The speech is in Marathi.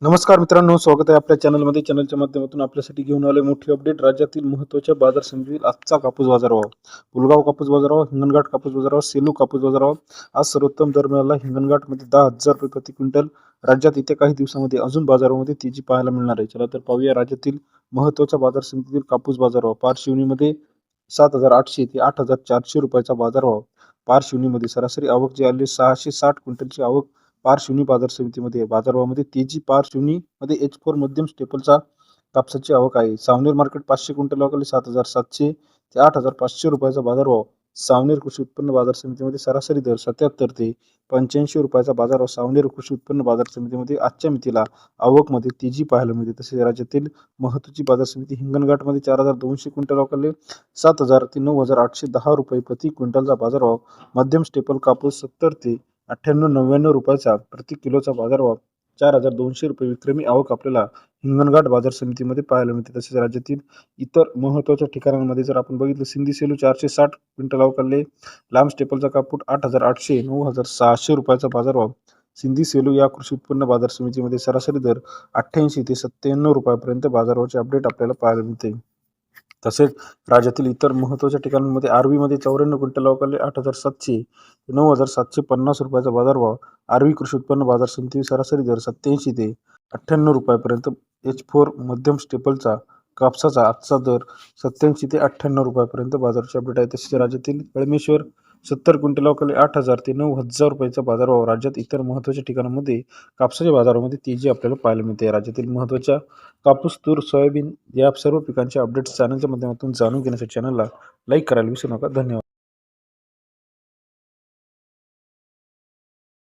नमस्कार मित्रांनो, स्वागत आहे आपल्या चॅनलमध्ये. चॅनलच्या माध्यमातून आपल्यासाठी घेऊन आले मोठी अपडेट. राज्यातील महत्त्वाच्या बाजार समितीतील आजचा कापूस बाजारभाव. पुलगाव कापूस बाजारभाव, हिंगणघाट कापूस बाजारभाव, सेलू कापूस बाजारभाव. आज सर्वोत्तम दर मिळाला हिंगणघाटमध्ये 10,000 रुपये प्रति क्विंटल. राज्यात येत्या काही दिवसांमध्ये अजून बाजारामध्ये तेजी पाहायला मिळणार आहे. चला तर पाहूया राज्यातील महत्त्वाच्या बाजार समितीतील कापूस बाजारभाव. पारशिवनीमध्ये 7,800 ते 8,400 रुपयाचा बाजारभाव. पारशिवनीमध्ये सरासरी आवक जी आली 660 क्विंटलची आवक पारशिवनी बाजार समितीमध्ये. बाजारभावामध्ये तेजी. पारशिवनीमध्ये H4 मध्यम स्टेपलचा कापसाची आवक आहे. सावनेर मार्केट 500 क्विंटल आवक 7,700 ते 8,500 रुपयाचा बाजारभाव. सावनेर कृषी उत्पन्न बाजार समितीमध्ये सरासरी दर 77 ते 85 रुपयाचा बाजारभाव. सावनेर कृषी उत्पन्न बाजार समितीमध्ये आजच्या मितीला आवकमध्ये तेजी पाहायला मिळते. तसेच राज्यातील महत्त्वाची बाजार समिती हिंगणघाटमध्ये 4,200 क्विंटल आवक 7,000 ते 9,810 रुपये प्रति क्विंटलचा बाजारभाव. मध्यम स्टेपल कापूस 70 ते 98-99 रुपयाचा प्रति किलोचा बाजारभाव. 4,200 रुपये विक्रमी आवक आपल्याला हिंगणघाट बाजार समितीमध्ये पाहायला मिळते. तसेच राज्यातील इतर महत्त्वाच्या ठिकाणांमध्ये जर आपण बघितलं, सिंधी सेलू 460 क्विंटल आवक लांब स्टेपलचा कापूस 8,800 9,600 रुपयाचा बाजारभाव. सिंधी सेलू या कृषी उत्पन्न बाजार समितीमध्ये सरासरी दर 88 ते 97 रुपयापर्यंत बाजारभावाचे अपडेट आपल्याला पाहायला मिळते. तसेच राज्यातील इतर महत्त्वाच्या ठिकाणांमध्ये आर्वीमध्ये 94 क्विंटल आवक 8,700 ते 9,750 रुपयाचा बाजारभाव. आर्वी कृषी उत्पन्न बाजार समिती सरासरी दर 87 ते 98 रुपयापर्यंत. H4 मध्यम स्टेपलचा कापसाचा आजचा दर 87 ते 98 रुपयापर्यंत बाजाराचे अपडेट आहे. तसेच राज्यातील कळमेश्वर 70 क्विंटल आवक 8,000 ते 9,000 रुपयाचा बाजारभाव. राज्यात इतर महत्त्वाच्या ठिकाणांमध्ये कापसाच्या बाजारामध्ये तेजी आपल्याला पाहायला मिळते. राज्यातील महत्त्वाच्या कापूस, तूर, सोयाबीन या सर्व पिकांचे अपडेट्स चॅनलच्या माध्यमातून जाणून घेण्यासाठी चॅनलला लाईक करायला विसरू नका. धन्यवाद.